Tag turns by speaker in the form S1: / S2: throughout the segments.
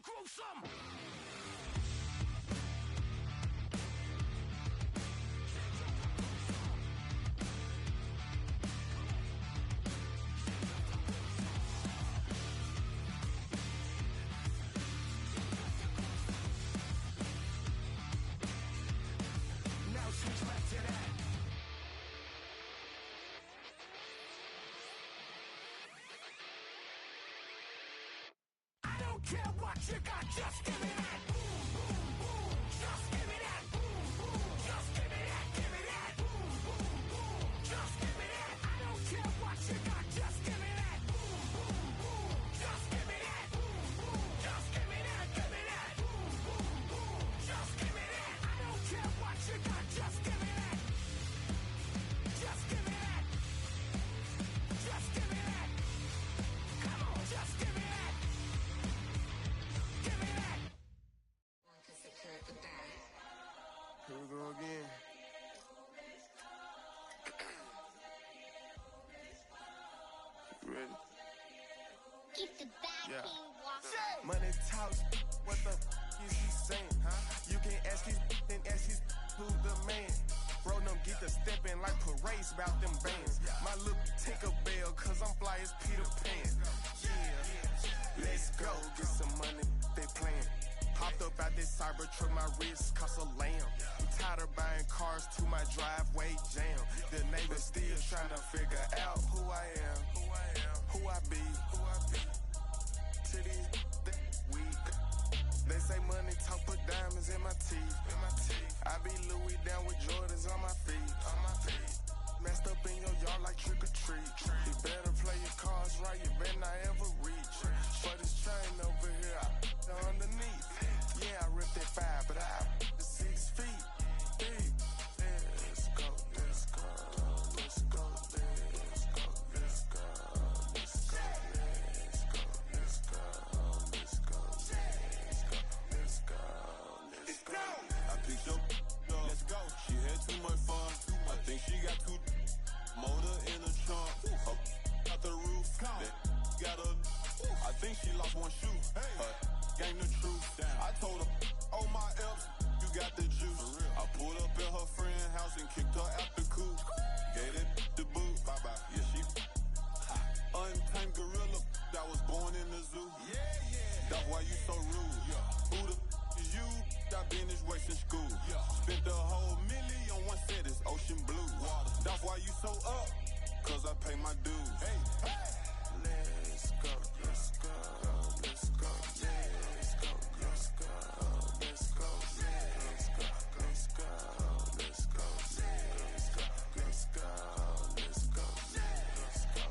S1: gruesome. Now switch back to that. I don't care what you got, just give me that. Boom, boom, boom. Just give me that. Boom, boom. Just give me that. Give me that. Boom, boom, boom. Just give me that. I don't care what you got, just give me that. Boom, boom, boom. Just give me that. Boom, boom. Just give me that. Give me that. Boom, boom, boom. Just give me that. I don't care what you got, just give me that. Just give me that. Just give me that. Come on, just give me that. Give me that.
S2: Here we go again. You ready?
S3: Keep the back
S2: Yeah.
S3: walking.
S2: Money talks, what the is he saying? Huh? You can't ask his, then ask his who the man. Bro, them get to stepping like parades about them bands. My look Tinkerbell, cause I'm fly as Peter Pan. Yeah, let's go, get some money, they playing. Hopped up out this Cybertruck, my wrist cost a lamb. I'm tired of buying cars to my driveway jam. The neighbors still trying to figure out who I am, who I be. To these weak. They say money talk, put diamonds in my teeth. I be Louis down with Jordans on my feet. Messed up in your yard like trick or treat. You better play your cards right, you better not ever reach. For this train over here, I underneath. Yeah, I ripped that 5, but I 6 feet deep. Let's go, let's go, let's go, let's go, let's go, let's go, let's go, let's go, let's go, let's go, let's go.
S4: I picked up, let's go. She had too much fun. I think she got too motor in the trunk. Up out the roof. That got a. I think she lost one shoe. Gang the truth. I told her, oh my F's, you got the juice. I pulled up at her friend's house and kicked her out the coop. Gave that the boot. Bye bye. Yeah, she untamed gorilla that was born in the zoo. That's why you so rude. Who the is you? That been this way since school. Spent the whole million on one set, it's ocean blue. That's why you so up, cause I pay my dues.
S2: Let's go, let's go, let's go, let's go, let's go, let's go, let's go, let's go, let's go, let's go, let's go, let's go, let's go,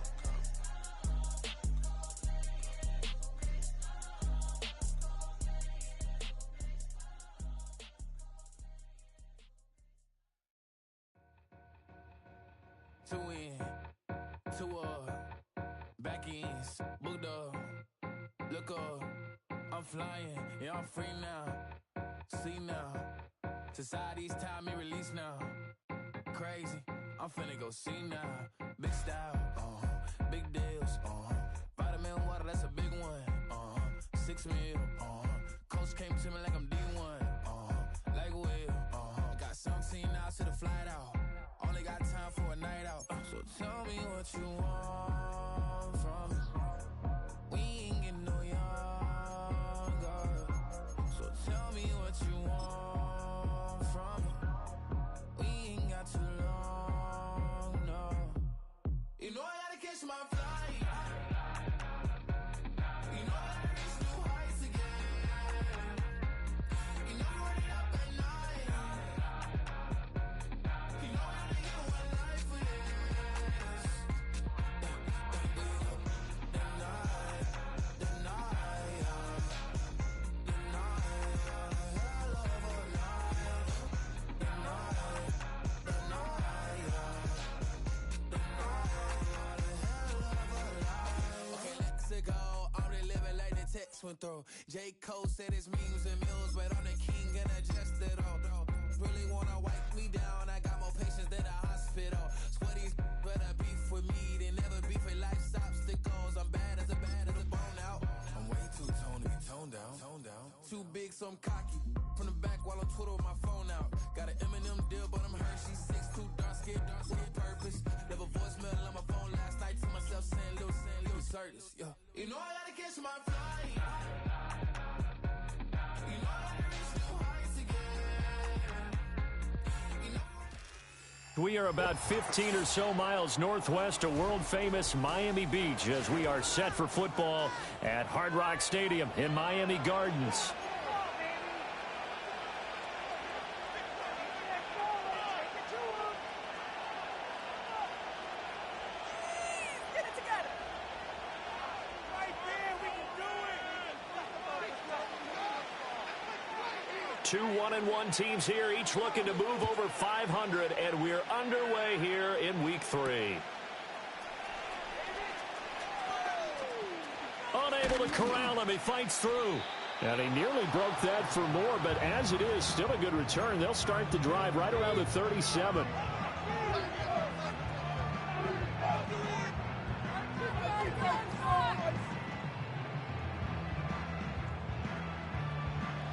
S5: Two in, two up, back ends, booked up, look up, I'm flying, yeah, I'm free now, see now, society's time me release now, crazy, I'm finna go see now, big style, big deals, vitamin water, that's a big one, 6 mil, coach came to me like I'm D1, like Will, got 17 hours to the flight out. Only got time for a night out. So tell me what you want from me. We ain't getting no younger. So tell me what you want from me. We ain't got too long, no. You know I gotta catch my flight. You know I gotta reach new heights again. You know we're running up at night. You know I gotta get one life for this. Went through. J. Cole said it's memes and mills, but I'm the king and adjust it all. Really wanna wipe me down, I got more patience than a hospital. Sweaty's better beef with me, they never beef with life's obstacles. I'm bad as a bone out. I'm way too toned to be toned down. so I'm cocky. From the back while on Twitter with my phone out. Got an Eminem deal, but I'm Hershey. 6'2", dark skin with purpose. Never voicemail on my phone last night to myself saying Lil Curtis. Yeah. You know I gotta catch my flight. You know I gotta reach new heights again.
S6: We are about 15 or so miles northwest of world-famous Miami Beach as we are set for football at Hard Rock Stadium in Miami Gardens.
S1: Get it together. Right there, we can do it.
S6: Two 1-1 teams here, each looking to move over 500, and we're underway here in week 3. Unable to corral him, he fights through. And he nearly broke that for more, but as it is, still a good return. They'll start the drive right around the 37.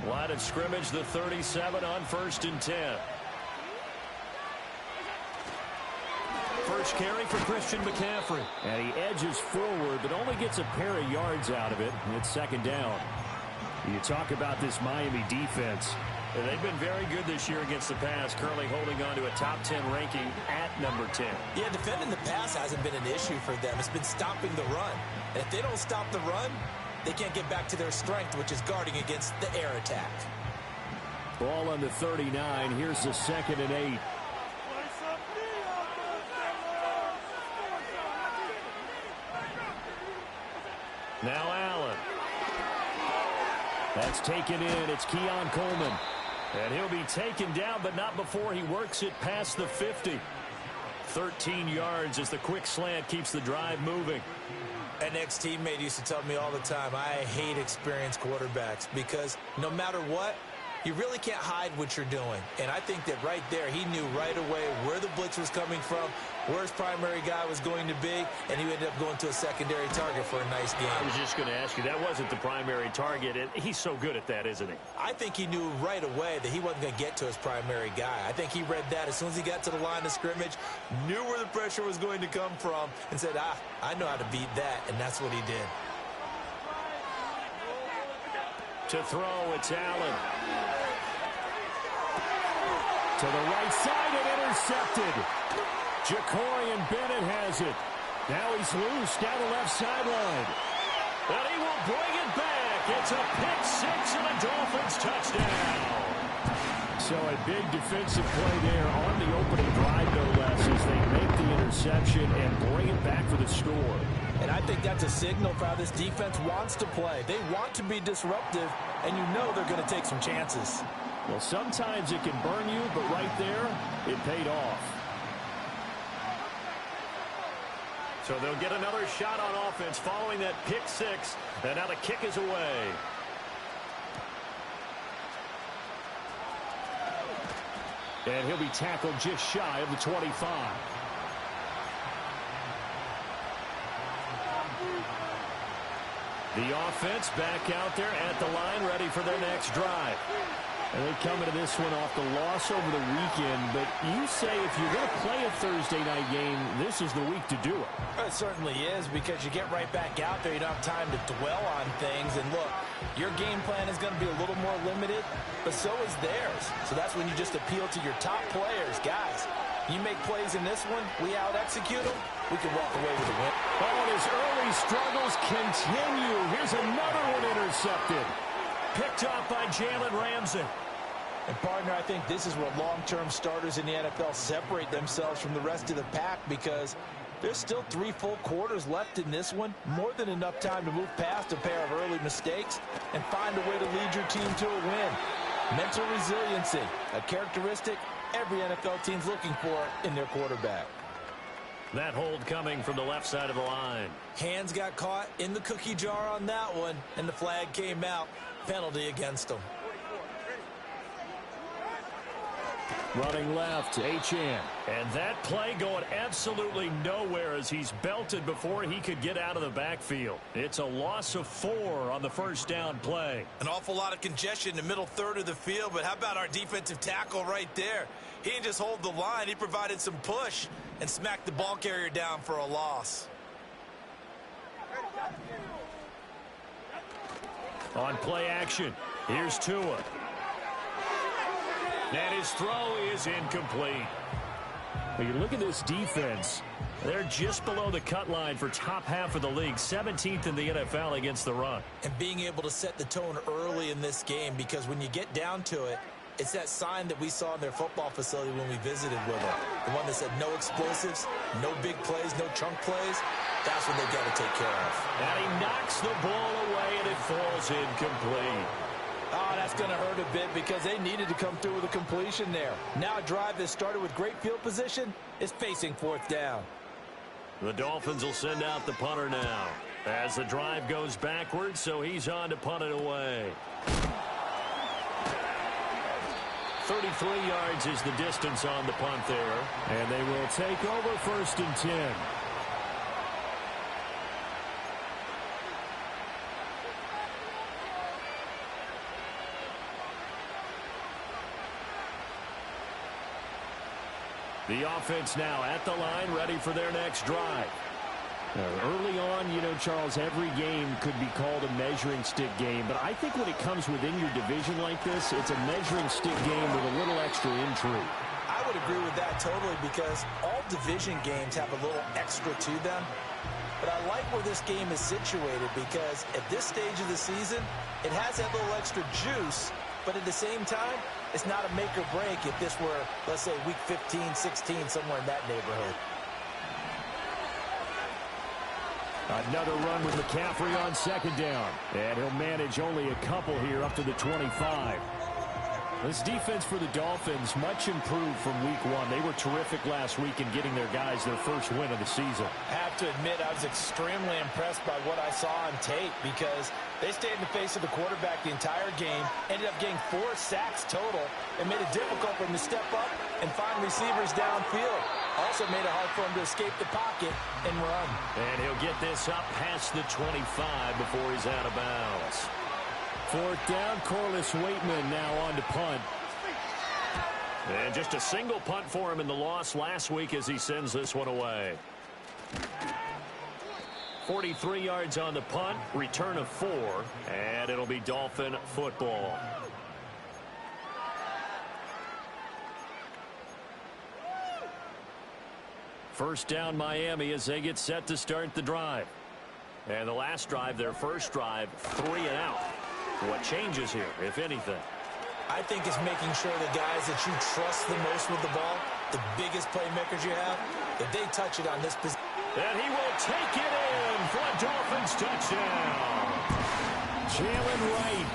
S6: Line of scrimmage, the 37 on 1st and 10. First carry for Christian McCaffrey. And he edges forward, but only gets a pair of yards out of it. It's 2nd down. You talk about this Miami defense. They've been very good this year against the pass, currently holding on to a top 10 ranking at number 10.
S7: Yeah, defending the pass hasn't been an issue for them. It's been stopping the run. And if they don't stop the run, they can't get back to their strength, which is guarding against the air attack.
S6: Ball on the 39. Here's the 2nd and 8. Now Allen. That's taken in. It's Keon Coleman. And he'll be taken down, but not before he works it past the 50. 13 yards as the quick slant keeps the drive moving.
S7: An ex-teammate used to tell me all the time, I hate experienced quarterbacks because no matter what, you really can't hide what you're doing. And I think that right there, he knew right away where the blitz was coming from, where his primary guy was going to be, and he ended up going to a secondary target for a nice game.
S6: I was just going to ask you, that wasn't the primary target, and he's so good at that, isn't he?
S7: I think he knew right away that he wasn't going to get to his primary guy. I think he read that as soon as he got to the line of scrimmage, knew where the pressure was going to come from, and said, I know how to beat that, and that's what he did.
S6: To throw, it's Allen. To the right side and intercepted. Jacorian Bennett has it. Now he's loose down the left sideline. And he will bring it back. It's a pick 6 and a Dolphins touchdown. So a big defensive play there on the opening drive, no less, as they make the interception and bring it back for the score.
S7: And I think that's a signal for how this defense wants to play. They want to be disruptive, and you know they're going to take some chances.
S6: Well, sometimes it can burn you, but right there, it paid off. So they'll get another shot on offense following that pick 6, and now the kick is away. And he'll be tackled just shy of the 25. The offense back out there at the line, ready for their next drive. And they come into this one off the loss over the weekend, but you say if you're going to play a Thursday night game, this is the week to do it.
S7: It certainly is, because you get right back out there. You don't have time to dwell on things. And look, your game plan is going to be a little more limited, but so is theirs. So that's when you just appeal to your top players. Guys, you make plays in this one, we out-execute them, we can walk away with a win.
S6: Oh, and his early struggles continue. Here's another one intercepted. Picked off by Jalen Ramsey.
S7: And, partner, I think this is where long-term starters in the NFL separate themselves from the rest of the pack, because there's still 3 full quarters left in this one. More than enough time to move past a pair of early mistakes and find a way to lead your team to a win. Mental resiliency, a characteristic every NFL team's looking for in their quarterback.
S6: That hold coming from the left side of the line.
S7: Hands got caught in the cookie jar on that one, and the flag came out. Penalty against them.
S6: Running left, Achane. And that play going absolutely nowhere as he's belted before he could get out of the backfield. It's a loss of 4 on the first down play.
S7: An awful lot of congestion in the middle third of the field, but how about our defensive tackle right there? He didn't just hold the line, he provided some push and smacked the ball carrier down for a loss.
S6: On play action, here's Tua. And his throw is incomplete. When you look at this defense, they're just below the cut line for top half of the league, 17th in the NFL against the run.
S7: And being able to set the tone early in this game, because when you get down to it, it's that sign that we saw in their football facility when we visited with them. The one that said no explosives, no big plays, no chunk plays. That's what they've got to take care of.
S6: And he knocks the ball away, and it falls incomplete.
S7: Oh, that's going to hurt a bit because they needed to come through with a completion there. Now a drive that started with great field position is facing 4th down.
S6: The Dolphins will send out the punter now as the drive goes backwards, so he's on to punt it away. 33 yards is the distance on the punt there, and they will take over 1st and 10. The offense now at the line, ready for their next drive. Early on, you know, Charles, every game could be called a measuring stick game, but I think when it comes within your division like this, it's a measuring stick game with a little extra intrigue.
S7: I would agree with that totally because all division games have a little extra to them. But I like where this game is situated because at this stage of the season, it has that little extra juice, but at the same time, it's not a make or break if this were, let's say, week 15, 16, somewhere in that neighborhood.
S6: Another run with McCaffrey on 2nd down. And he'll manage only a couple here up to the 25. This defense for the Dolphins, much improved from week 1. They were terrific last week in getting their guys their first win of the season.
S7: I have to admit, I was extremely impressed by what I saw on tape because they stayed in the face of the quarterback the entire game, ended up getting 4 sacks total, and made it difficult for him to step up and find receivers downfield. Also made it hard for him to escape the pocket and run.
S6: And he'll get this up past the 25 before he's out of bounds. 4th down, Corliss Waitman now on to punt. And just a single punt for him in the loss last week as he sends this one away. 43 yards on the punt, return of 4, and it'll be Dolphin football. First down Miami as they get set to start the drive. And the last drive, their first drive, 3 and out. What changes here, if anything?
S7: I think it's making sure the guys that you trust the most with the ball, the biggest playmakers you have, that they touch it on this position.
S6: And he will take it in for a Dolphins touchdown. Jalen Wright,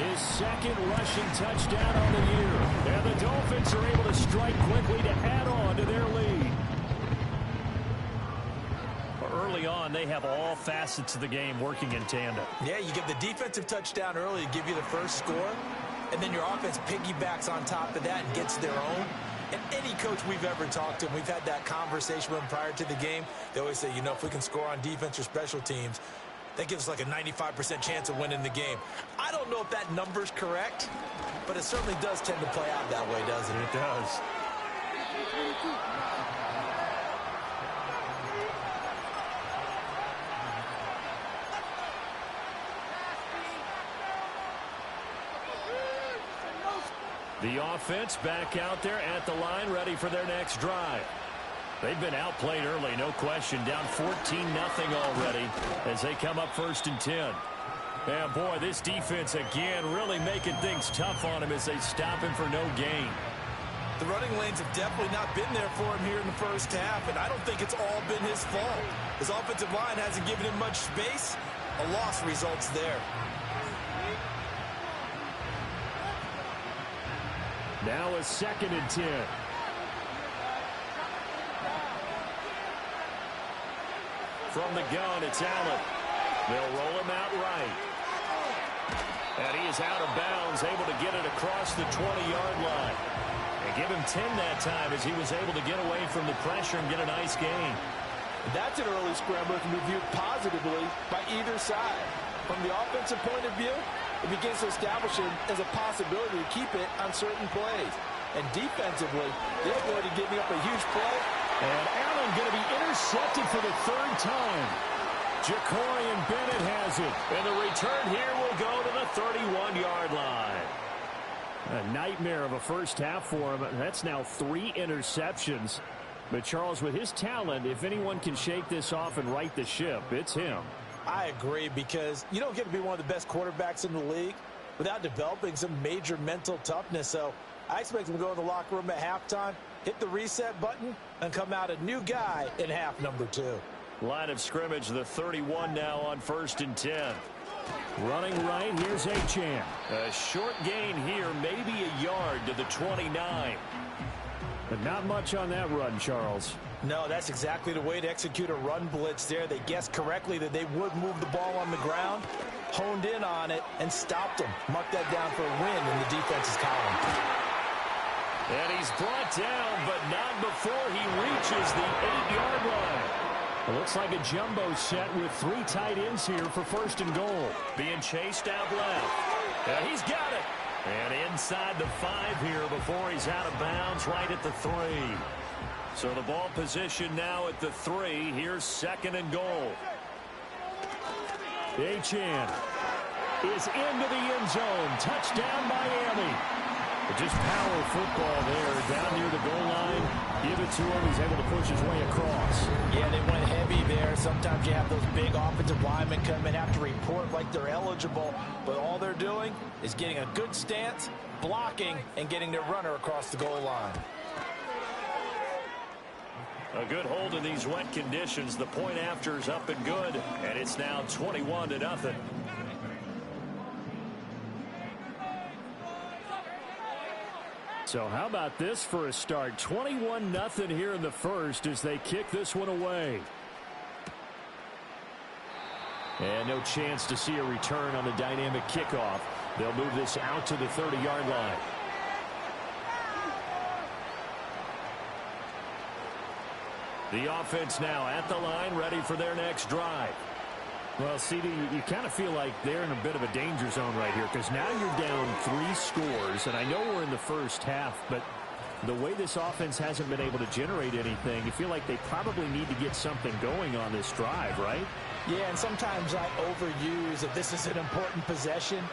S6: his 2nd rushing touchdown on the year. And the Dolphins are able to strike quickly to add on to their lead. Early on, they have all facets of the game working in tandem.
S7: Yeah, you get the defensive touchdown early to give you the first score, and then your offense piggybacks on top of that and gets their own. And any coach we've ever talked to, we've had that conversation with them prior to the game, they always say, you know, if we can score on defense or special teams, that gives us like a 95% chance of winning the game. I don't know if that number's correct, but it certainly does tend to play out that way, doesn't it?
S6: It does. The offense back out there at the line, ready for their next drive. They've been outplayed early, no question. Down 14-0 already as they come up 1st and 10. And boy, this defense again really making things tough on him as they stop him for no gain.
S7: The running lanes have definitely not been there for him here in the first half, and I don't think it's all been his fault. His offensive line hasn't given him much space. A loss results there.
S6: Now a 2nd and 10. From the gun, it's Allen. They'll roll him out right. And he is out of bounds, able to get it across the 20-yard line. And give him 10 that time as he was able to get away from the pressure and get a nice gain.
S7: That's an early scrambler that can be viewed positively by either side. From the offensive point of view, it begins to establish it as a possibility to keep it on certain plays. And defensively, they avoided giving up a huge play.
S6: And Allen going to be intercepted for the third time. Jacorian Bennett has it. And the return here will go to the 31-yard line. A nightmare of a first half for him. That's now 3 interceptions. But Charles, with his talent, if anyone can shake this off and right the ship, it's him.
S7: I agree, because you don't get to be one of the best quarterbacks in the league without developing some major mental toughness. So I expect him to go in the locker room at halftime, hit the reset button, and come out a new guy in half number 2.
S6: Line of scrimmage, the 31 now on 1st and 10. Running right, here's Achane. A short gain here, maybe a yard to the 29. But not much on that run, Charles.
S7: No, that's exactly the way to execute a run blitz there. They guessed correctly that they would move the ball on the ground, honed in on it, and stopped them. Marked that down for a win in the defense's column.
S6: And he's brought down, but not before he reaches the 8-yard line. It looks like a jumbo set with 3 tight ends here for 1st and goal. Being chased out left. And he's got it. And inside the 5 here before he's out of bounds right at the 3. So the ball position now at the 3. Here's 2nd and goal. Achane is into the end zone. Touchdown Miami. Just power football there down near the goal line. Give it to him. He's able to push his way across.
S7: Yeah, they went heavy there. Sometimes you have those big offensive linemen come in, have to report like they're eligible. But all they're doing is getting a good stance, blocking, and getting their runner across the goal line.
S6: A good hold in these wet conditions. The point after is up and good. And it's now 21-0. So how about this for a start? 21-0 here in the first as they kick this one away. And no chance to see a return on the dynamic kickoff. They'll move this out to the 30-yard line. The offense now at the line, ready for their next drive. Well, CD, you kind of feel like they're in a bit of a danger zone right here because now you're down 3 scores, and I know we're in the first half, but the way this offense hasn't been able to generate anything, you feel like they probably need to get something going on this drive, right?
S7: Yeah, and sometimes I overuse that this is an important possession,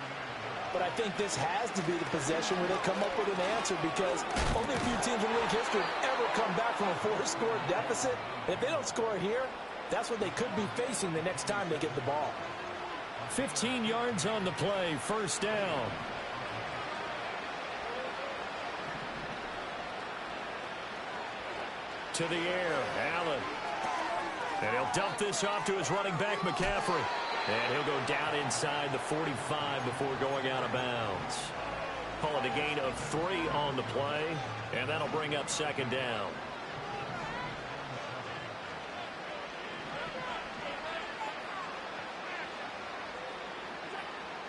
S7: but I think this has to be the possession where they come up with an answer because only a few teams in league history ever come back from a 4-score deficit. And if they don't score here, that's what they could be facing the next time they get the ball.
S6: 15 yards on the play, 1st down. To the air, Allen. And he'll dump this off to his running back, McCaffrey. And he'll go down inside the 45 before going out of bounds. Call it a gain of 3 on the play, and that'll bring up 2nd down.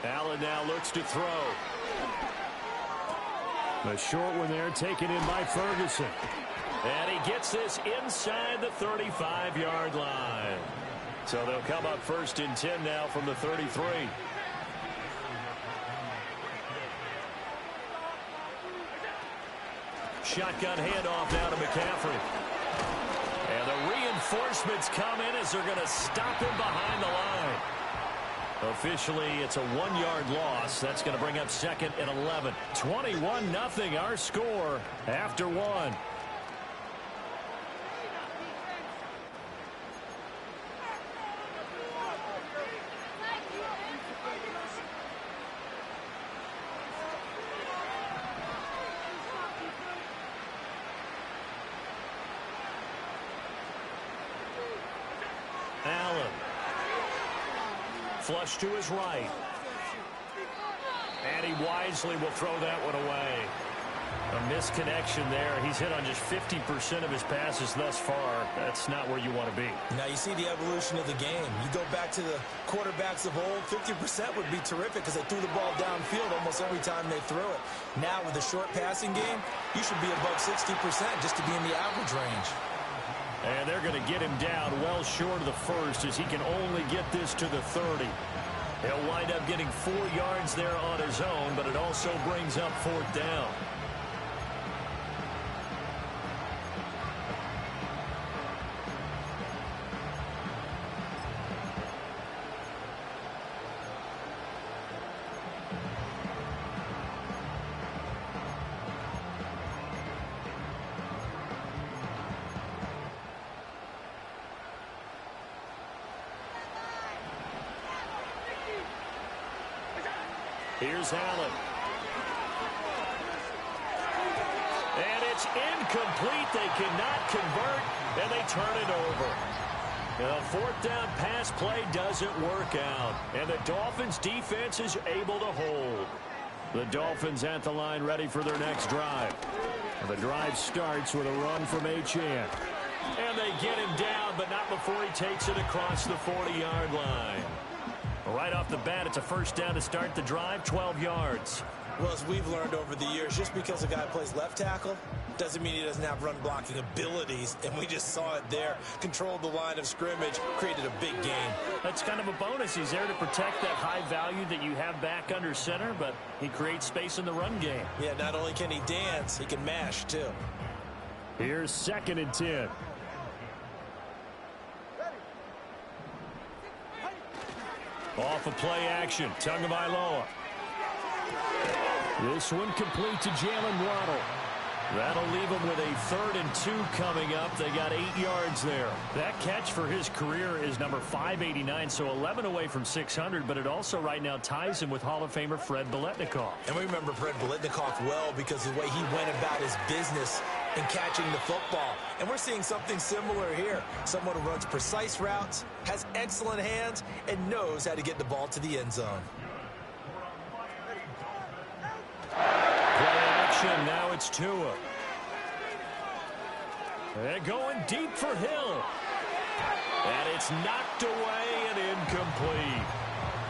S6: Allen now looks to throw. A short one there taken in by Ferguson. And he gets this inside the 35-yard line. So they'll come up 1st and 10 now from the 33. Shotgun handoff now to McCaffrey. And the reinforcements come in as they're going to stop him behind the line. Officially, it's a 1-yard loss. That's going to bring up 2nd and 11. 21-0 our score after 1. Allen. Flush to his right. And he wisely will throw that one away. A misconnection there. He's hit on just 50% of his passes thus far. That's not where you want to be.
S7: Now you see the evolution of the game. You go back to the quarterbacks of old, 50% would be terrific because they threw the ball downfield almost every time they threw it. Now with the short passing game, you should be above 60% just to be in the average range.
S6: And they're going to get him down well short of the first as he can only get this to the 30. He'll wind up getting 4 yards there on his own, but it also brings up 4th down. Here's Allen. And it's incomplete. They cannot convert, and they turn it over. The 4th down pass play doesn't work out, and the Dolphins' defense is able to hold. The Dolphins at the line ready for their next drive. And the drive starts with a run from Achane. And they get him down, but not before he takes it across the 40-yard line. Right off the bat, it's a 1st down to start the drive, 12 yards.
S7: Well, as we've learned over the years, just because a guy plays left tackle doesn't mean he doesn't have run-blocking abilities, and we just saw it there. Controlled the line of scrimmage, created a big gain.
S6: That's kind of a bonus. He's there to protect that high value that you have back under center, but he creates space in the run game.
S7: Yeah, not only can he dance, he can mash, too.
S6: Here's 2nd and 10. Off of play action, Tagovailoa. This one complete to Jalen Waddle. That'll leave him with a 3rd and 2 coming up. They got 8 yards there. That catch for his career is number 589, so 11 away from 600, but it also right now ties him with Hall of Famer Fred Biletnikoff.
S7: And we remember Fred Biletnikoff well because of the way he went about his business in catching the football. And we're seeing something similar here. Someone who runs precise routes, has excellent hands, and knows how to get the ball to the end zone.
S6: Play action, now it's Tua. They're going deep for Hill. And it's knocked away and incomplete.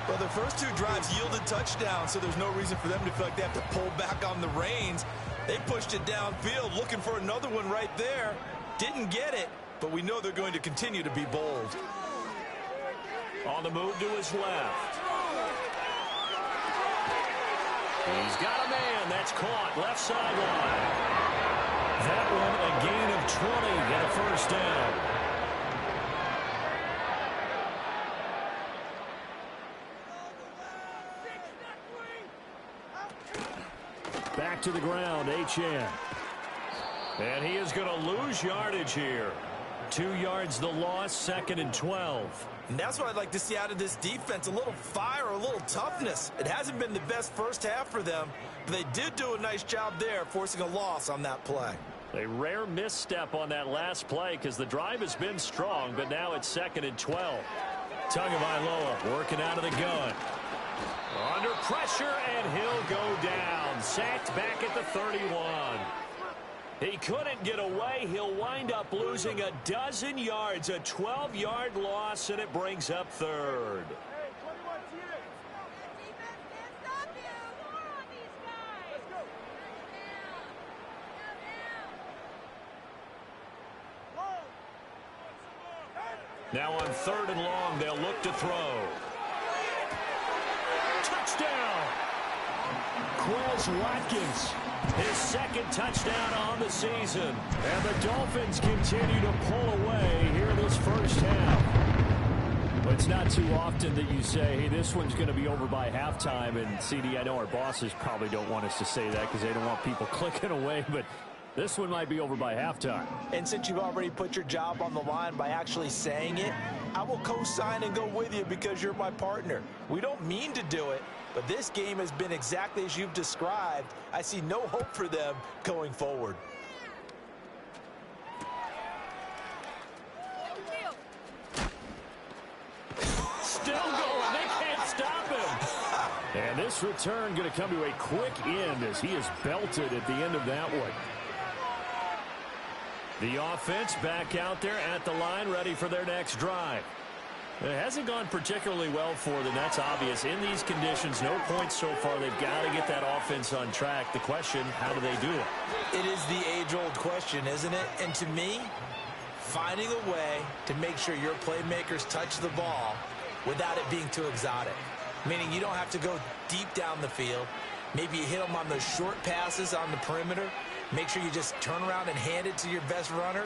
S7: Well, their first 2 drives yielded touchdowns, so there's no reason for them to feel like they have to pull back on the reins. They pushed it downfield, looking for another one right there. Didn't get it, but we know they're going to continue to be bold.
S6: On the move to his left. He's got a man. That's caught. Left sideline. That one a gain of 20 and a 1st down. Back to the ground, Achane. And he is going to lose yardage here. 2 yards the loss, 2nd and 12.
S7: And that's what I'd like to see out of this defense, a little fire, a little toughness. It hasn't been the best first half for them, but they did do a nice job there, forcing a loss on that play.
S6: A rare misstep on that last play because the drive has been strong, but now it's 2nd and 12. Tagovailoa working out of the gun. Under pressure, and he'll go down. Sacked back at the 31. He couldn't get away. He'll wind up losing a dozen yards, a 12-yard loss, and it brings up 3rd. Now on 3rd and long, they'll look to throw. Touchdown! Quez Watkins, his 2nd touchdown on the season. And the Dolphins continue to pull away here this first half. But it's not too often that you say, hey, this one's going to be over by halftime. And, CD, I know our bosses probably don't want us to say that because they don't want people clicking away, but this one might be over by halftime.
S7: And since you've already put your job on the line by actually saying it, I will co-sign and go with you because you're my partner. We don't mean to do it, but this game has been exactly as you've described. I see no hope for them going forward. Still going. They can't stop him.
S6: And This return going to come to a quick end as he is belted at the end of that one. The offense back out there at the line, ready for their next drive. It hasn't gone particularly well for them. That's obvious. In these conditions, no points so far. They've got to get that offense on track. The question, how do they do it?
S7: It is the age-old question, isn't it? And to me, finding a way to make sure your playmakers touch the ball without it being too exotic. Meaning you don't have to go deep down the field. Maybe you hit them on those short passes on the perimeter. Make sure you just turn around and hand it to your best runner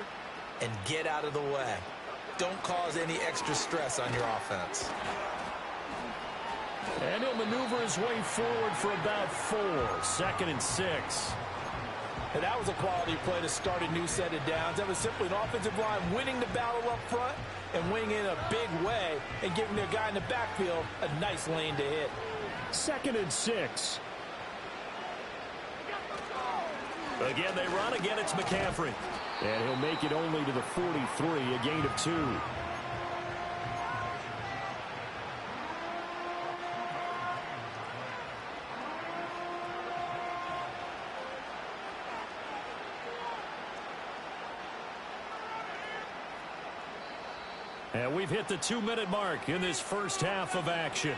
S7: and get out of the way. Don't cause any extra stress on your offense.
S6: And he'll maneuver his way forward for about 4. 2nd and 6.
S7: And that was a quality play to start a new set of downs. That was simply an offensive line winning the battle up front and winning in a big way and giving their guy in the backfield a nice lane to hit.
S6: 2nd and 6. Again, they run. Again, it's McCaffrey. And he'll make it only to the 43, a gain of 2. And we've hit the 2-minute mark in this first half of action.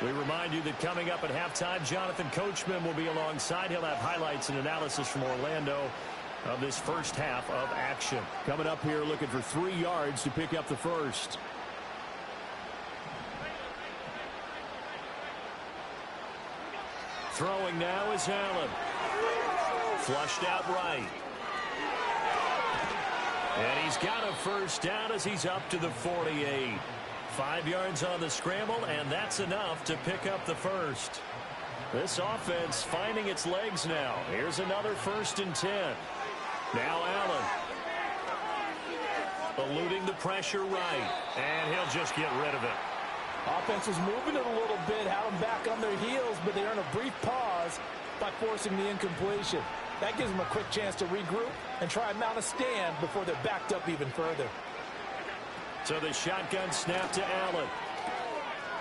S6: We remind you that coming up at halftime, Jonathan Coachman will be alongside. He'll have highlights and analysis from Orlando of this first half of action. Coming up here looking for 3 yards to pick up the first. Throwing now is Allen. Flushed out right. And he's got a first down as he's up to the 48. 5 yards on the scramble, and that's enough to pick up the first. This offense finding its legs now. Here's another 1st and 10. Now Allen. Eluding the pressure right, and he'll just get rid of it.
S7: Offense was moving it a little bit, had them back on their heels, but they earn a brief pause by forcing the incompletion. That gives them a quick chance to regroup and try and mount a stand before they're backed up even further.
S6: So the shotgun snap to Allen.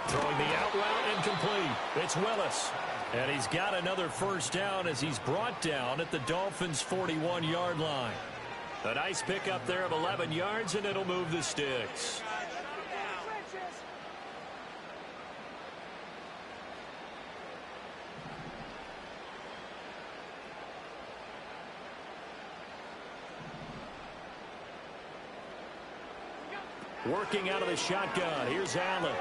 S6: Throwing the out route incomplete. It's Willis. And he's got another first down as he's brought down at the Dolphins' 41-yard line. A nice pickup there of 11 yards, and it'll move the sticks. Working out of the shotgun. Here's Allen.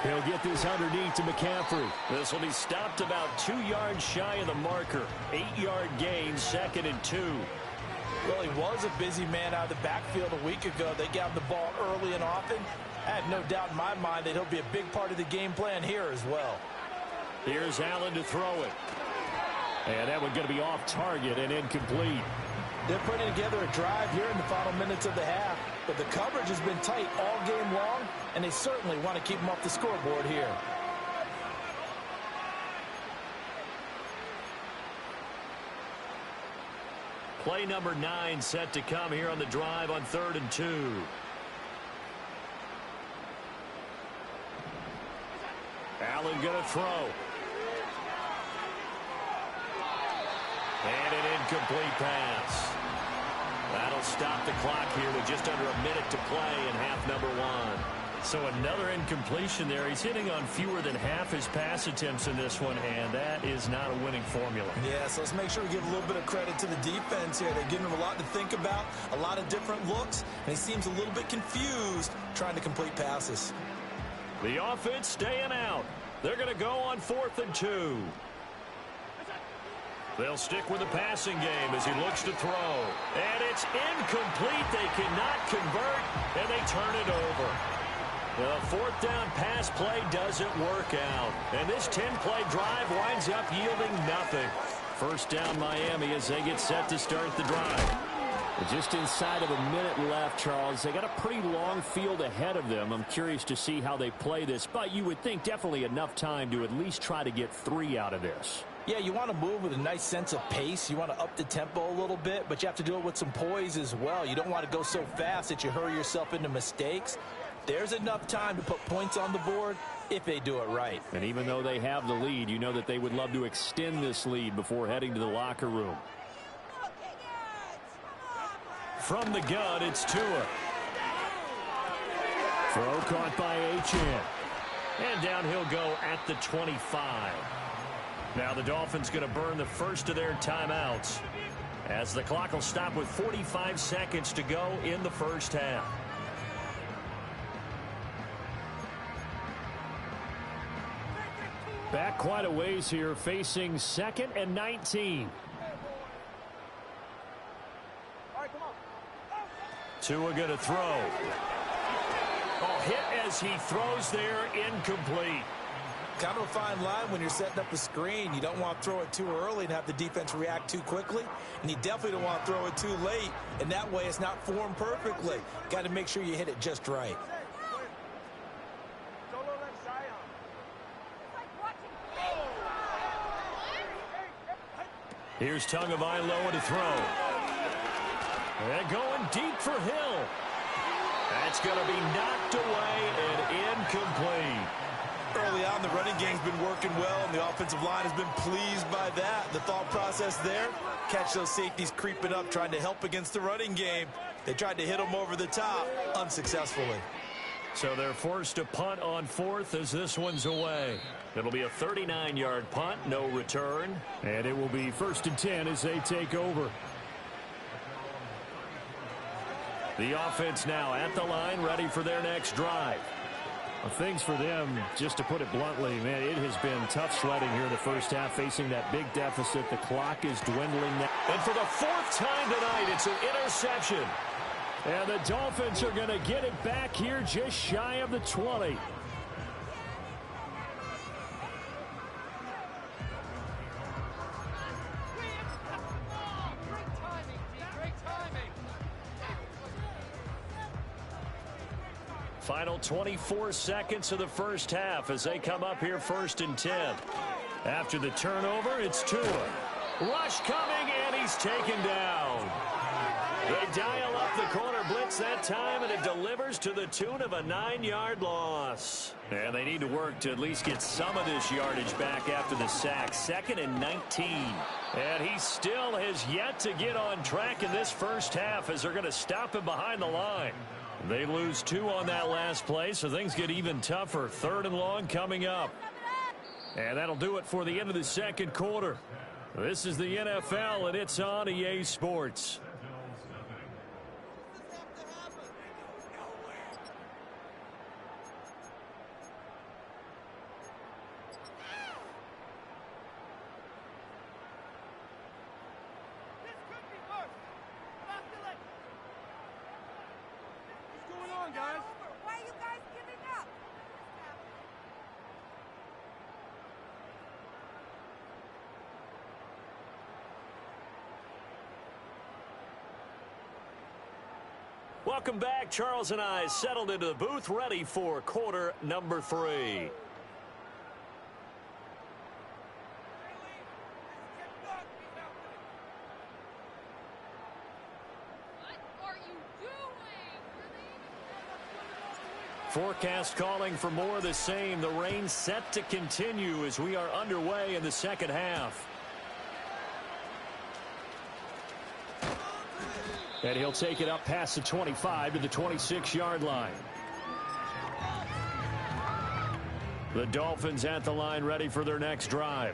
S6: He'll get this underneath to McCaffrey. This will be stopped about 2 yards shy of the marker. 8-yard gain, 2nd and 2.
S7: Well, he was a busy man out of the backfield a week ago. They got him the ball early and often. I have no doubt in my mind that he'll be a big part of the game plan here as well.
S6: Here's Allen to throw it. And that one's going to be off target and incomplete.
S7: They're putting together a drive here in the final minutes of the half, but the coverage has been tight all game long, and they certainly want to keep them off the scoreboard here.
S6: Play number 9 set to come here on the drive on 3rd and 2. Allen going to throw. And an incomplete pass. That'll stop the clock here with just under a minute to play in half number 1. So another incompletion there. He's hitting on fewer than half his pass attempts in this one, and that is not a winning formula.
S7: Yeah, so let's make sure we give a little bit of credit to the defense here. They're giving him a lot to think about, a lot of different looks, and he seems a little bit confused trying to complete passes.
S6: The offense staying out. They're going to go on 4th and 2. They'll stick with the passing game as he looks to throw. And it's incomplete. They cannot convert, and they turn it over. The 4th down pass play doesn't work out. And this 10-play drive winds up yielding nothing. First down Miami as they get set to start the drive. Just inside of a minute left, Charles. They got a pretty long field ahead of them. I'm curious to see how they play this, but you would think definitely enough time to at least try to get 3 out of this.
S7: Yeah, you want to move with a nice sense of pace. You want to up the tempo a little bit, but you have to do it with some poise as well. You don't want to go so fast that you hurry yourself into mistakes. There's enough time to put points on the board if they do it right.
S6: And even though they have the lead, you know that they would love to extend this lead before heading to the locker room. From the gun, it's Tua. Throw caught by Achane. And down he'll go at the 25. Now the Dolphins going to burn the first of their timeouts, as the clock will stop with 45 seconds to go in the first half. Back quite a ways here, facing 2nd and 19. Tua going to throw. Oh, hit as he throws there, incomplete.
S7: Kind of a fine line when you're setting up a screen. You don't want to throw it too early and have the defense react too quickly. And you definitely don't want to throw it too late. And that way it's not formed perfectly. Got to make sure you hit it just right.
S6: Here's Tagovailoa to throw. And going deep for Hill. That's going to be knocked away and incomplete.
S7: Early on, the running game's been working well, and the offensive line has been pleased by that. The thought process there, catch those safeties creeping up, trying to help against the running game. They tried to hit them over the top, unsuccessfully.
S6: So they're forced to punt on 4th as this one's away. It'll be a 39-yard punt, no return. And it will be 1st and 10 as they take over. The offense now at the line, ready for their next drive. Well, things for them, just to put it bluntly, man, it has been tough sledding here in the first half, facing that big deficit. The clock is dwindling now. And for the 4th time tonight, it's an interception. And the Dolphins are going to get it back here just shy of the 20. Final 24 seconds of the first half as they come up here 1st and 10. After the turnover, it's Tua. Rush coming, and he's taken down. They dial up the corner blitz that time, and it delivers to the tune of a 9-yard loss. And they need to work to at least get some of this yardage back after the sack. 2nd and 19. And he still has yet to get on track in this first half as they're going to stop him behind the line. They lose 2 on that last play, so things get even tougher. 3rd and long coming up. And that'll do it for the end of the second quarter. This is the NFL, and it's on EA Sports. Welcome back. Charles and I settled into the booth, ready for quarter number 3. Forecast calling for more of the same. The rain set to continue as we are underway in the second half. And he'll take it up past the 25 to the 26-yard line. The Dolphins at the line, ready for their next drive.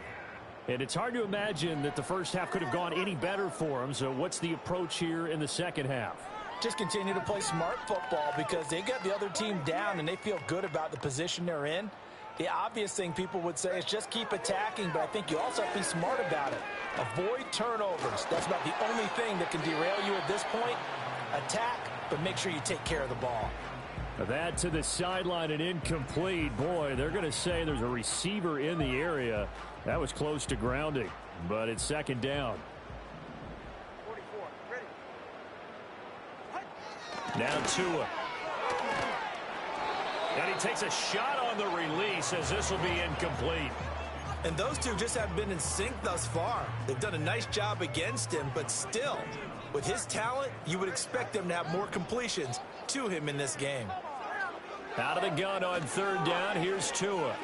S6: And it's hard to imagine that the first half could have gone any better for them. So what's the approach here in the second half?
S7: Just continue to play smart football because they got the other team down and they feel good about the position they're in. The obvious thing people would say is just keep attacking, but I think you also have to be smart about it. Avoid turnovers. That's about the only thing that can derail you at this point. Attack, but make sure you take care of the ball.
S6: That to the sideline and incomplete. Boy, they're going to say there's a receiver in the area. That was close to grounding, but it's second down.
S2: 44, ready.
S6: Now Tua. And he takes a shot on the release as this will be incomplete.
S7: And those two just haven't been in sync thus far. They've done a nice job against him, but still, with his talent, you would expect them to have more completions to him in this game.
S6: Out of the gun on third down. Here's Tua.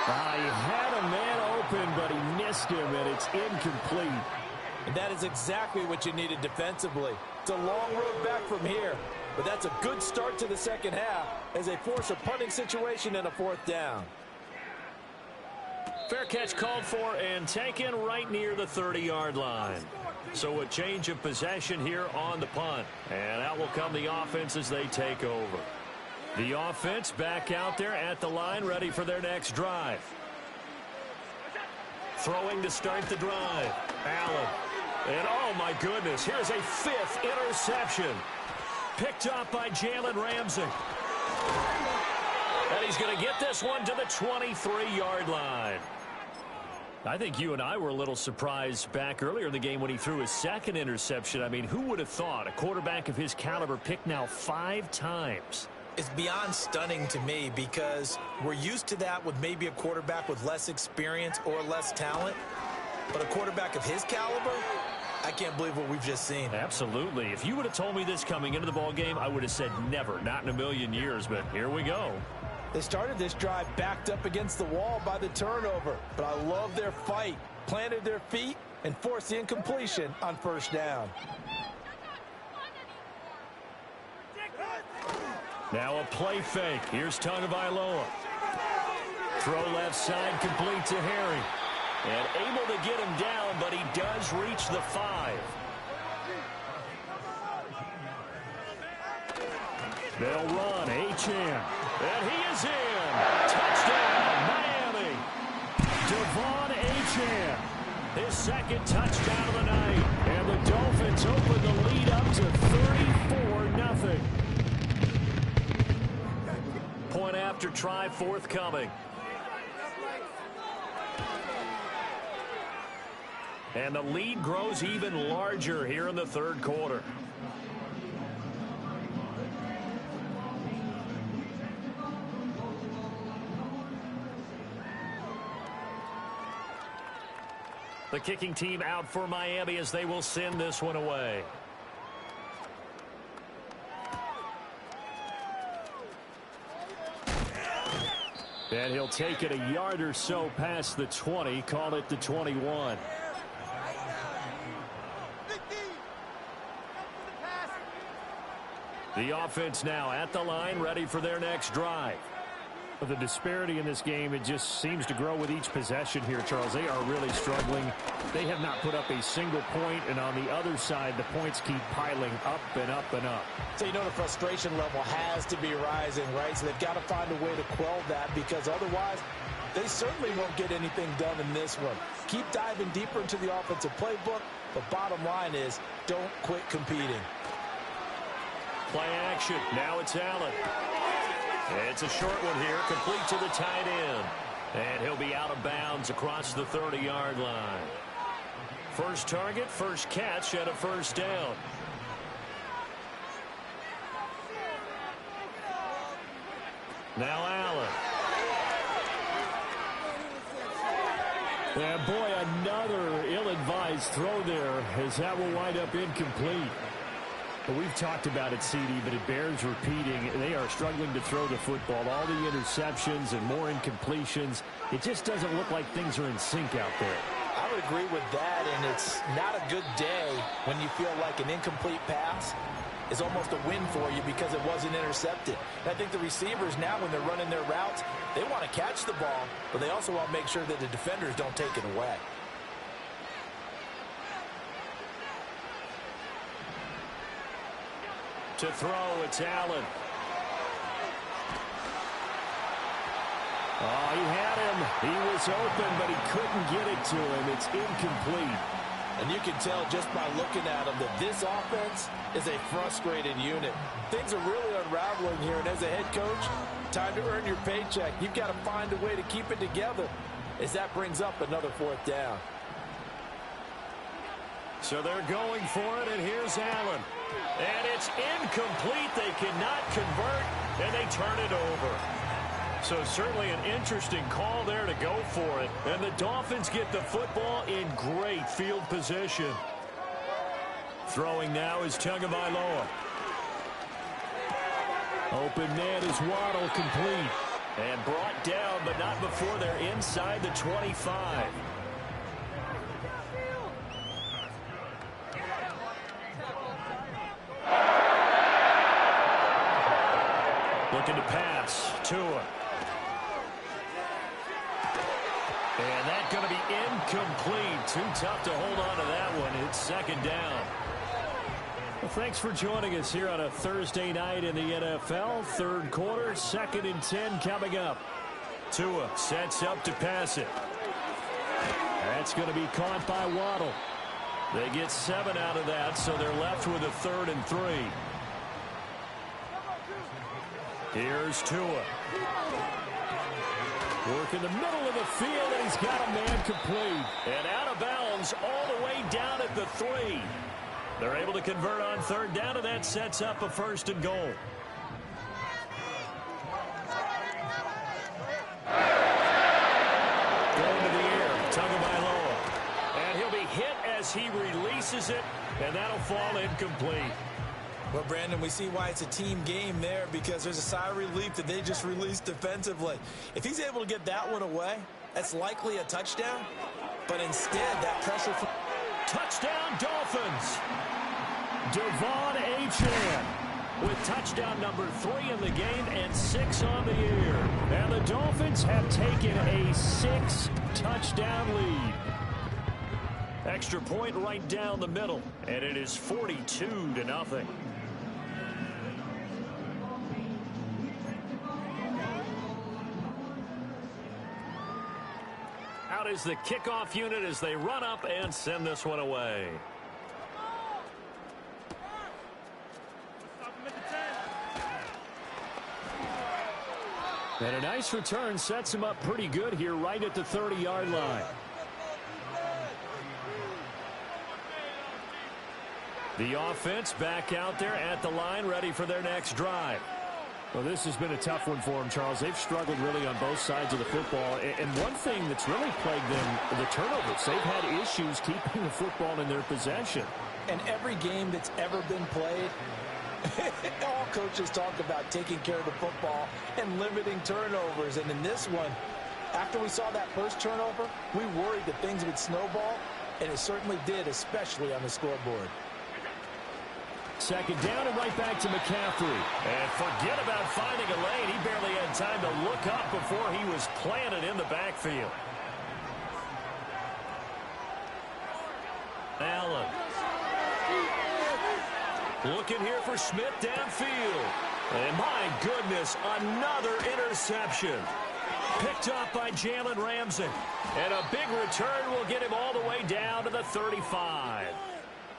S6: He had a man open, but he missed him, and it's incomplete.
S7: And that is exactly what you needed defensively. It's a long road back from here, but that's a good start to the second half as they force a punting situation and a fourth down.
S6: Fair catch called for and taken right near the 30-yard line. So a change of possession here on the punt. And out will come the offense as they take over. The offense back out there at the line, ready for their next drive. Throwing to start the drive. Allen. And oh my goodness, here's a fifth interception. Picked up by Jalen Ramsey. And he's going to get this one to the 23-yard line. I think you and I were a little surprised back earlier in the game when he threw his second interception. I mean, who would have thought a quarterback of his caliber picked now 5 times?
S7: It's beyond stunning to me because we're used to that with maybe a quarterback with less experience or less talent. But a quarterback of his caliber, I can't believe what we've just seen.
S6: Absolutely. If you would have told me this coming into the ball game, I would have said never, not in a million years. But here we go.
S7: They started this drive backed up against the wall by the turnover. But I love their fight. Planted their feet and forced the incompletion on first down.
S6: Now a play fake. Here's Tagovailoa. Throw left side, complete to Harry. And able to get him down, but he does reach the 5. They'll run. Achane. And he is in. Touchdown, Miami. Devon Achane. His second touchdown of the night. And the Dolphins open the lead up to 34-0. Point after try forthcoming. And the lead grows even larger here in the third quarter. The kicking team out for Miami as they will send this one away. And he'll take it a yard or so past the 20, call it the 21. The offense now at the line, ready for their next drive. But the disparity in this game, it just seems to grow with each possession here, Charles. They are really struggling. They have not put up a single point, and on the other side, the points keep piling up and up and up.
S7: So you know the frustration level has to be rising, right? So they've got to find a way to quell that because otherwise they certainly won't get anything done in this one. Keep diving deeper into the offensive playbook, but bottom line is don't quit competing.
S6: Play action. Now it's Allen. It's a short one here, complete to the tight end. And he'll be out of bounds across the 30-yard line. First target, first catch, and a first down. Now Allen. And boy, another ill-advised throw there as that will wind up incomplete. But we've talked about it, CD, but it bears repeating. They are struggling to throw the football. All the interceptions and more incompletions. It just doesn't look like things are in sync out there.
S7: I would agree with that, and it's not a good day when you feel like an incomplete pass is almost a win for you because it wasn't intercepted. And I think the receivers now, when they're running their routes, they want to catch the ball, but they also want to make sure that the defenders don't take it away.
S6: To throw, it's Allen. Oh, he had him. He was open, but he couldn't get it to him. It's incomplete.
S7: And you can tell just by looking at him that this offense is a frustrated unit. Things are really unraveling here, and as a head coach, time to earn your paycheck. You've got to find a way to keep it together as that brings up another fourth down.
S6: So they're going for it, and here's Allen. And it's incomplete. They cannot convert, and they turn it over. So certainly an interesting call there to go for it. And the Dolphins get the football in great field position. Throwing now is Tagovailoa. Open man is Waddle, complete. And brought down, but not before they're inside the 25. Looking to pass. Tua. And that's going to be incomplete. Too tough to hold on to that one. It's second down. Well, thanks for joining us here on a Thursday night in the NFL. Third quarter, 2nd and 10 coming up. Tua sets up to pass it. That's going to be caught by Waddle. They get 7 out of that, so they're left with a 3rd and 3. Here's Tua. Work in the middle of the field, and he's got a man complete. And out of bounds all the way down at the 3. They're able to convert on 3rd down, and that sets up a 1st and goal. Going to the air, Tagovailoa. And he'll be hit as he releases it, and that'll fall incomplete.
S7: Well, Brandon, we see why it's a team game there, because there's a sigh of relief that they just released defensively. If he's able to get that one away, that's likely a touchdown. But instead, that pressure from...
S6: Touchdown, Dolphins! Devon Achane with touchdown number 3 in the game and 6 on the year. And the Dolphins have taken a 6-touchdown lead. Extra point right down the middle, and it is 42-0. Out is the kickoff unit as they run up and send this one away. And a nice return sets him up pretty good here right at the 30-yard line. The offense back out there at the line, ready for their next drive. Well, this has been a tough one for them, Charles. They've struggled really on both sides of the football. And one thing that's really plagued them, the turnovers. They've had issues keeping the football in their possession.
S7: And every game that's ever been played, all coaches talk about taking care of the football and limiting turnovers. And in this one, after we saw that first turnover, we worried that things would snowball, and it certainly did, especially on the scoreboard.
S6: Second down and right back to McCaffrey. And forget about finding a lane. He barely had time to look up before he was planted in the backfield. Allen. Looking here for Smith downfield. And my goodness, another interception. Picked up by Jalen Ramsey. And a big return will get him all the way down to the 35.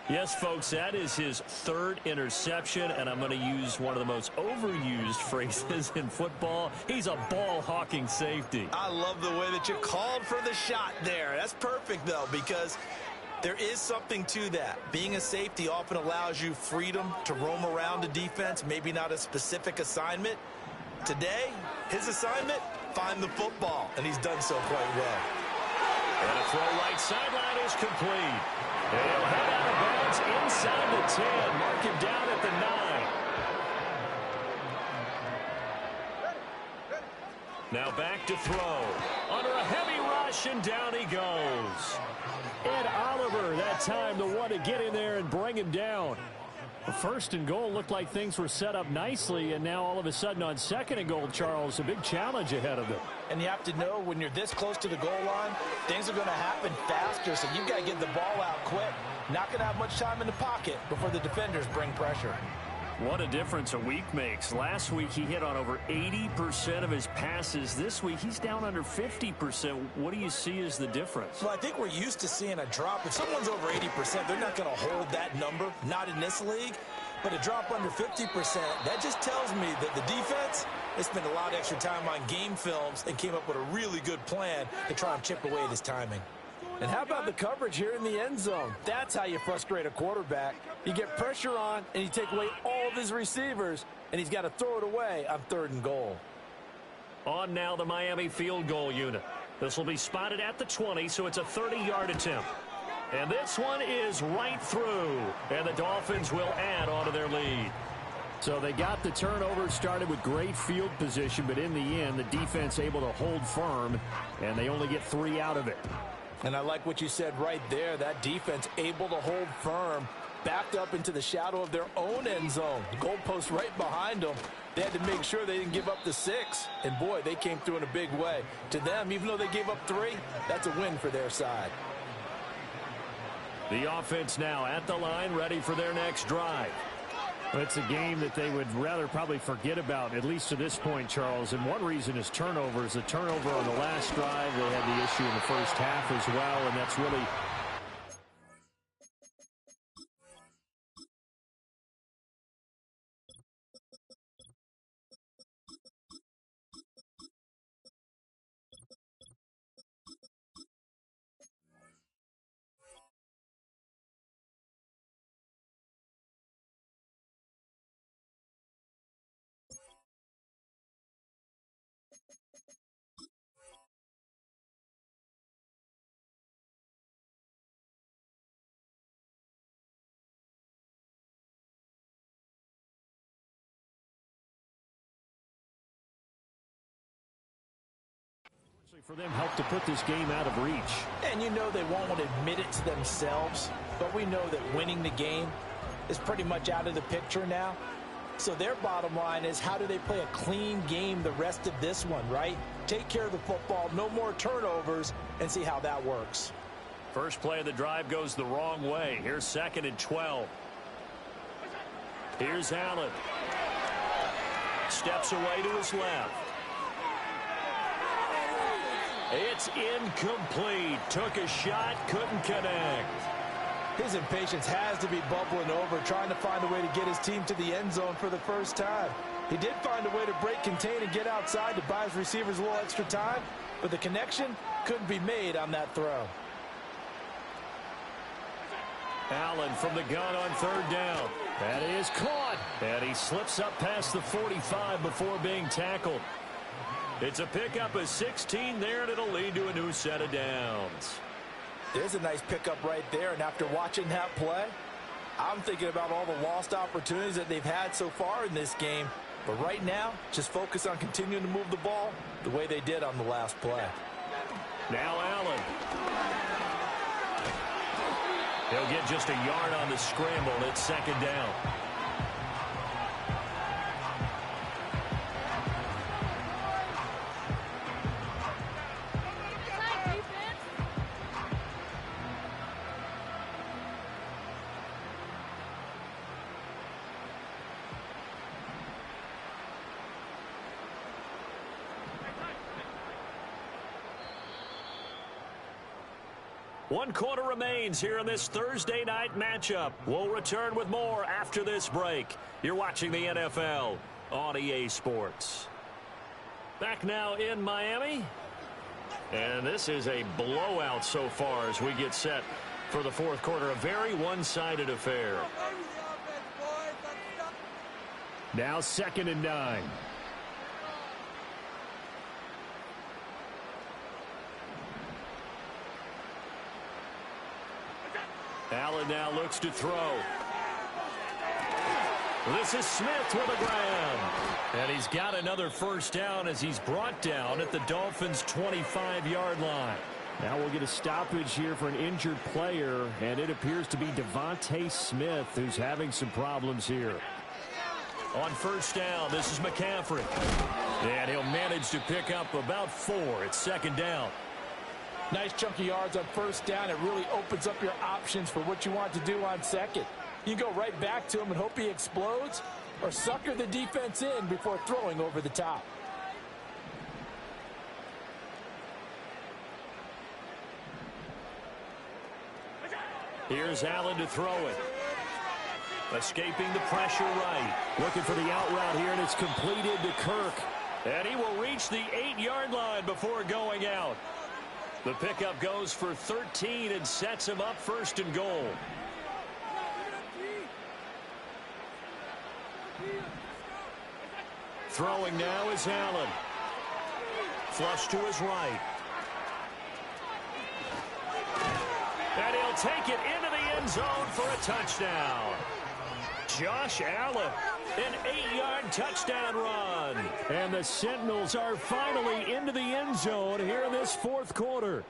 S6: Yes, folks, that is his 3rd interception, and I'm going to use one of the most overused phrases in football. He's a ball-hawking safety.
S7: I love the way that you called for the shot there. That's perfect, though, because there is something to that. Being a safety often allows you freedom to roam around the defense, maybe not a specific assignment. Today, his assignment, find the football, and he's done so quite well.
S6: And a throw right sideline is complete. And he'll head out of bounds inside the 10. Mark him down at the 9. Now back to throw. Under a heavy rush, and down he goes. Ed Oliver, that time the one to get in there and bring him down. The 1st and goal looked like things were set up nicely, and now all of a sudden on 2nd and goal, Charles, a big challenge ahead of them.
S7: And you have to know when you're this close to the goal line, things are going to happen faster, so you've got to get the ball out quick. Not going to have much time in the pocket before the defenders bring pressure.
S6: What a difference a week makes. Last week he hit on over 80% of his passes. This week he's down under 50%. What do you see as the difference?
S7: Well, I think we're used to seeing a drop. If someone's over 80%, they're not going to hold that number, not in this league. But a drop under 50%, that just tells me that the defense, they spent a lot of extra time on game films and came up with a really good plan to try and chip away at his timing.
S8: And how about the coverage here in the end zone? That's how you frustrate a quarterback. You get pressure on, and you take away all of his receivers, and he's got to throw it away on 3rd and goal.
S6: On now the Miami field goal unit. This will be spotted at the 20, so it's a 30-yard attempt. And this one is right through, and the Dolphins will add on to their lead. So they got the turnover started with great field position, but in the end, the defense able to hold firm, and they only get 3 out of it.
S7: And I like what you said right there. That defense able to hold firm, backed up into the shadow of their own end zone. The goalpost right behind them. They had to make sure they didn't give up the 6. And, boy, they came through in a big way. To them, even though they gave up 3, that's a win for their side.
S6: The offense now at the line, ready for their next drive. It's a game that they would rather probably forget about, at least to this point, Charles. And one reason is turnovers. A turnover on the last drive. They had the issue in the first half as well, and that's really... for them help to put this game out of reach.
S7: And you know they won't admit it to themselves, but we know that winning the game is pretty much out of the picture now. So their bottom line is, how do they play a clean game the rest of this one, right? Take care of the football, no more turnovers, and see how that works.
S6: First play of the drive goes the wrong way. Here's 2nd and 12. Here's Allen. Steps away to his left. It's incomplete. Took a shot, couldn't connect.
S7: His impatience has to be bubbling over, trying to find a way to get his team to the end zone for the first time. He did find a way to break contain and get outside to buy his receivers a little extra time, but the connection couldn't be made on that throw.
S6: Allen from the gun on 3rd down. That is caught. And he slips up past the 45 before being tackled. It's a pickup of 16 there, and it'll lead to a new set of downs.
S7: There's a nice pickup right there, and after watching that play, I'm thinking about all the lost opportunities that they've had so far in this game. But right now, just focus on continuing to move the ball the way they did on the last play.
S6: Now Allen. He'll get just a yard on the scramble. It's 2nd down. One quarter remains here in this Thursday night matchup. We'll return with more after this break. You're watching the NFL on EA Sports. Back now in Miami. And this is a blowout so far as we get set for the 4th quarter. A very one-sided affair. Now 2nd and 9. Allen now looks to throw. This is Smith with a grab. And he's got another first down as he's brought down at the Dolphins' 25-yard line. Now we'll get a stoppage here for an injured player, and it appears to be Devontae Smith who's having some problems here. On first down, this is McCaffrey. And he'll manage to pick up about 4. It's 2nd down.
S7: Nice chunky yards on first down. It really opens up your options for what you want to do on 2nd. You can go right back to him and hope he explodes, or sucker the defense in before throwing over the top.
S6: Here's Allen to throw it. Escaping the pressure right. Looking for the out route here, and it's completed to Kirk. And he will reach the 8-yard line before going out. The pickup goes for 13 and sets him up 1st and goal. Throwing now is Allen. Flush to his right. And he'll take it into the end zone for a touchdown. Josh Allen An 8-yard touchdown run. And the Sentinels are finally into the end zone here in this fourth quarter.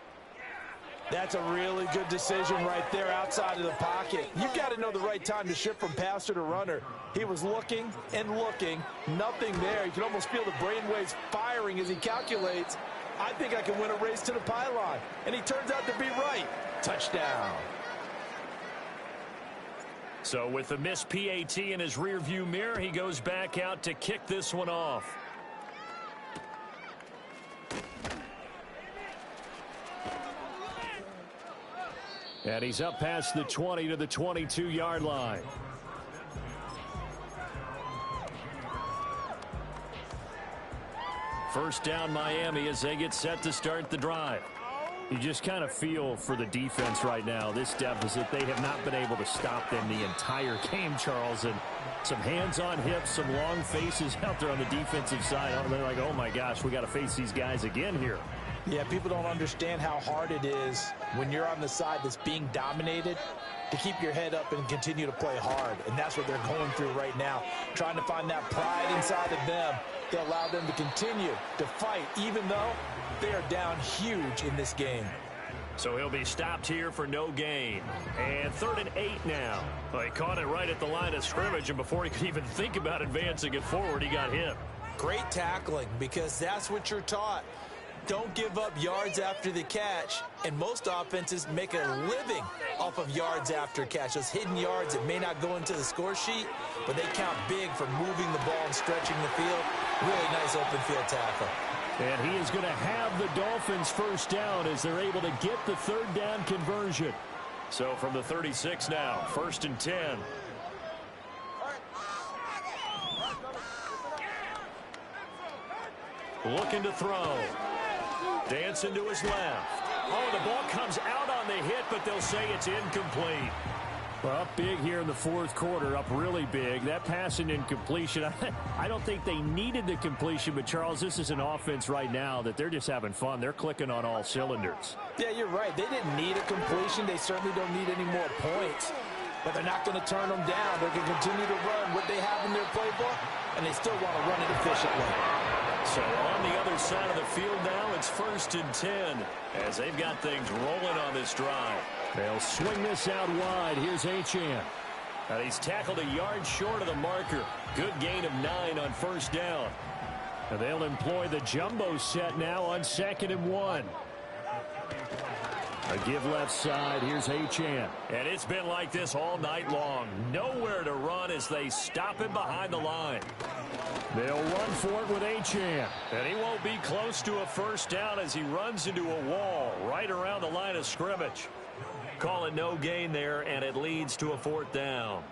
S7: That's a really good decision right there outside of the pocket. You've got to know the right time to shift from passer to runner. He was looking and looking, nothing there. You can almost feel the brainwaves firing as he calculates, I think I can win a race to the pylon. And he turns out to be right. Touchdown.
S6: So with the missed PAT in his rearview mirror, he goes back out to kick this one off. And he's up past the 20 to the 22-yard line. First down Miami as they get set to start the drive. You just kind of feel for the defense right now, this deficit. They have not been able to stop them the entire game, Charles. And some hands on hips, some long faces out there on the defensive side. They're like, oh, my gosh, we got to face these guys again here.
S7: Yeah, people don't understand how hard it is when you're on the side that's being dominated to keep your head up and continue to play hard. And that's what they're going through right now, trying to find that pride inside of them to allow them to continue to fight, even though they are down huge in this game.
S6: So he'll be stopped here for no gain. And 3rd and 8 now. Well, he caught it right at the line of scrimmage, and before he could even think about advancing it forward, he got hit.
S7: Great tackling, because that's what you're taught. Don't give up yards after the catch, and most offenses make a living off of yards after catch. Those hidden yards that may not go into the score sheet, but they count big for moving the ball and stretching the field. Really nice open field tackle.
S6: And he is going to have the Dolphins first down as they're able to get the 3rd down conversion. So from the 36 now, 1st and 10. Looking to throw. Dancing to his left. Oh, the ball comes out on the hit, but they'll say it's incomplete. Well, up big here in the fourth quarter, up really big. That pass and incompletion, I don't think they needed the completion, but, Charles, this is an offense right now that they're just having fun. They're clicking on all cylinders.
S7: Yeah, you're right. They didn't need a completion. They certainly don't need any more points, but they're not going to turn them down. They're going to continue to run what they have in their playbook, and they still want to run it efficiently.
S6: So on the other side of the field now, it's 1st and 10 as they've got things rolling on this drive. They'll swing this out wide. Here's Achane. And he's tackled a yard short of the marker. Good gain of 9 on 1st down. And they'll employ the jumbo set now on 2nd and 1. A give left side. Here's Achane. And it's been like this all night long. Nowhere to run as they stop him behind the line. They'll run for it with Achane. And he won't be close to a first down as he runs into a wall right around the line of scrimmage. Call it no gain there, and it leads to a 4th down.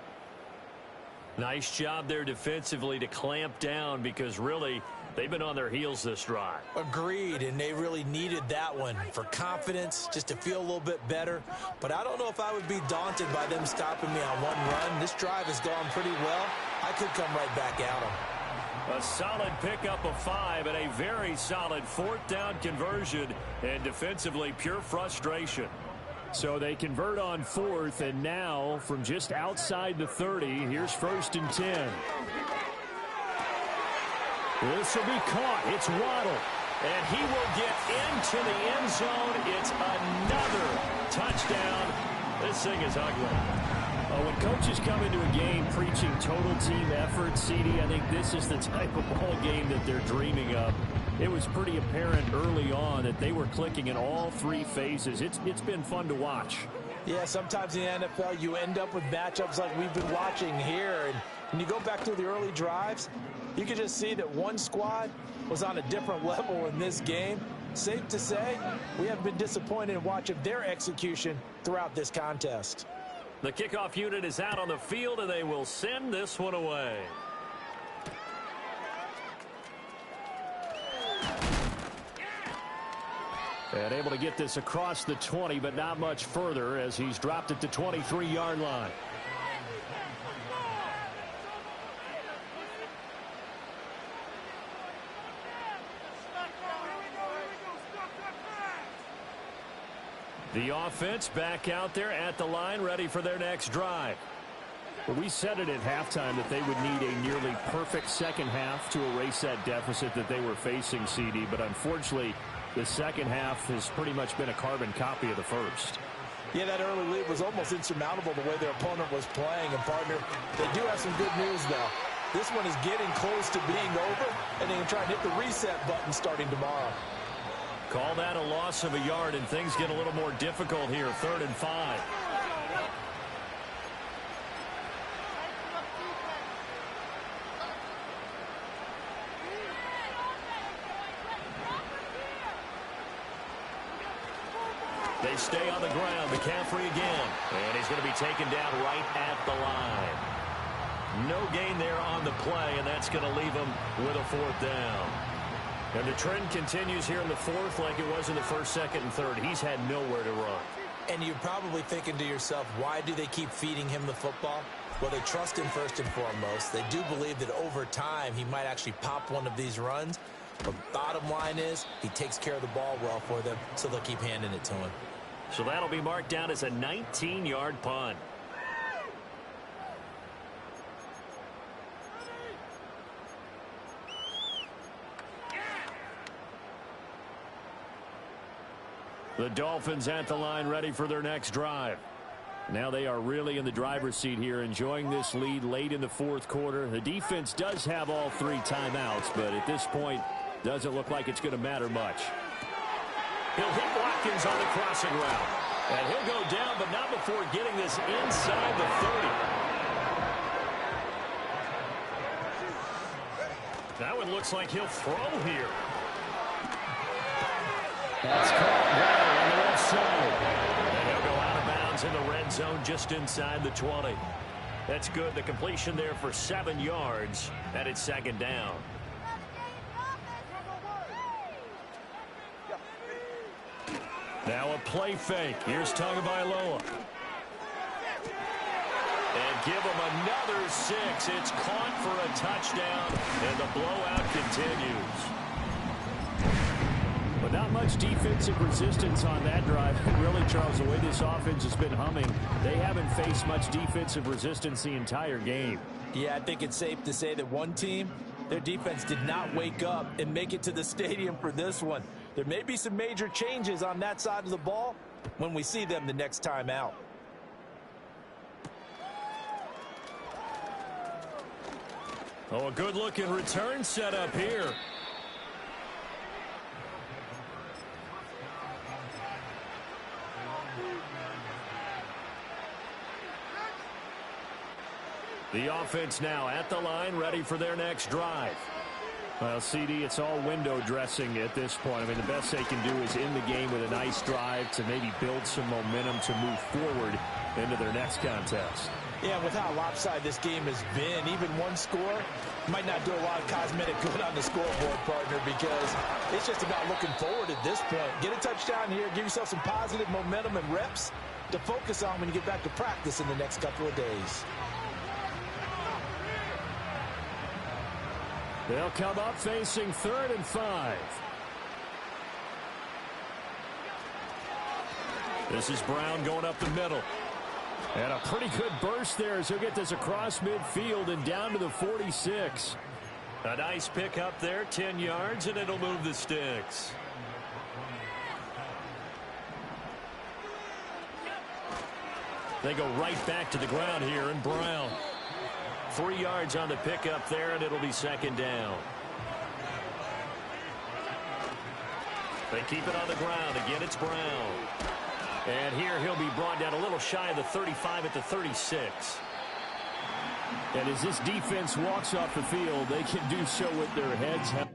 S6: Nice job there defensively to clamp down because really they've been on their heels this drive.
S7: Agreed, and they really needed that one for confidence, just to feel a little bit better. But I don't know if I would be daunted by them stopping me on one run. This drive has gone pretty well. I could come right back at them.
S6: A solid pickup of 5 and a very solid 4th down conversion, and defensively pure frustration. So they convert on 4th, and now from just outside the 30, here's 1st and 10. This will be caught. It's Waddle. And he will get into the end zone. It's another touchdown. This thing is ugly. When coaches come into a game preaching total team effort, CD, I think this is the type of ball game that they're dreaming of. It was pretty apparent early on that they were clicking in all 3 phases. It's been fun to watch.
S7: Yeah, sometimes in the NFL you end up with matchups like we've been watching here. And when you go back to the early drives, you can just see that one squad was on a different level in this game. Safe to say, we have been disappointed in watching their execution throughout this contest.
S6: The kickoff unit is out on the field, and they will send this one away. And able to get this across the 20, but not much further as he's dropped it to 23-yard line. The offense back out there at the line, ready for their next drive. Well, we said it at halftime that they would need a nearly perfect second half to erase that deficit that they were facing, CD. But unfortunately, the second half has pretty much been a carbon copy of the first.
S7: Yeah, that early lead was almost insurmountable the way their opponent was playing. And, partner, they do have some good news, though. This one is getting close to being over, and they can try and hit the reset button starting tomorrow.
S6: Call that a loss of a yard, and things get a little more difficult here, 3rd and 5. They stay on the ground. McCaffrey again. And he's going to be taken down right at the line. No gain there on the play, and that's going to leave him with a 4th down. And the trend continues here in the 4th like it was in the 1st, 2nd, and 3rd. He's had nowhere to run.
S7: And you're probably thinking to yourself, why do they keep feeding him the football? Well, they trust him first and foremost. They do believe that over time he might actually pop one of these runs. But bottom line is he takes care of the ball well for them, so they'll keep handing it to him.
S6: So that'll be marked down as a 19-yard punt. The Dolphins at the line ready for their next drive. Now they are really in the driver's seat here, enjoying this lead late in the 4th quarter. The defense does have all 3 timeouts, but at this point, doesn't look like it's going to matter much. He'll hit Watkins on the crossing route. And he'll go down, but not before getting this inside the 30. That one looks like he'll throw here. That's caught well on the left side. And he'll go out of bounds in the red zone just inside the 20. That's good. The completion there for 7 yards. And it's 2nd down. Now a play fake. Here's Tagovailoa. And give him another 6. It's caught for a touchdown, and the blowout continues. But not much defensive resistance on that drive. Really, Charles, the way this offense has been humming, they haven't faced much defensive resistance the entire game.
S7: Yeah, I think it's safe to say that one team, their defense did not wake up and make it to the stadium for this one. There may be some major changes on that side of the ball when we see them the next time out.
S6: Oh, a good-looking return set up here. The offense now at the line, ready for their next drive. Well, CD, it's all window dressing at this point. I mean, the best they can do is end the game with a nice drive to maybe build some momentum to move forward into their next contest.
S7: Yeah, with how lopsided this game has been, even one score might not do a lot of cosmetic good on the scoreboard, partner, because it's just about looking forward at this point. Get a touchdown here, give yourself some positive momentum and reps to focus on when you get back to practice in the next couple of days.
S6: They'll come up facing 3rd and 5. This is Brown going up the middle. And a pretty good burst there as he'll get this across midfield and down to the 46. A nice pick up there, 10 yards, and it'll move the sticks. They go right back to the ground here, and Brown. 3 yards on the pickup there, and it'll be 2nd down. They keep it on the ground. Again, it's Brown. And here he'll be brought down a little shy of the 35 at the 36. And as this defense walks off the field, they can do so with their heads held.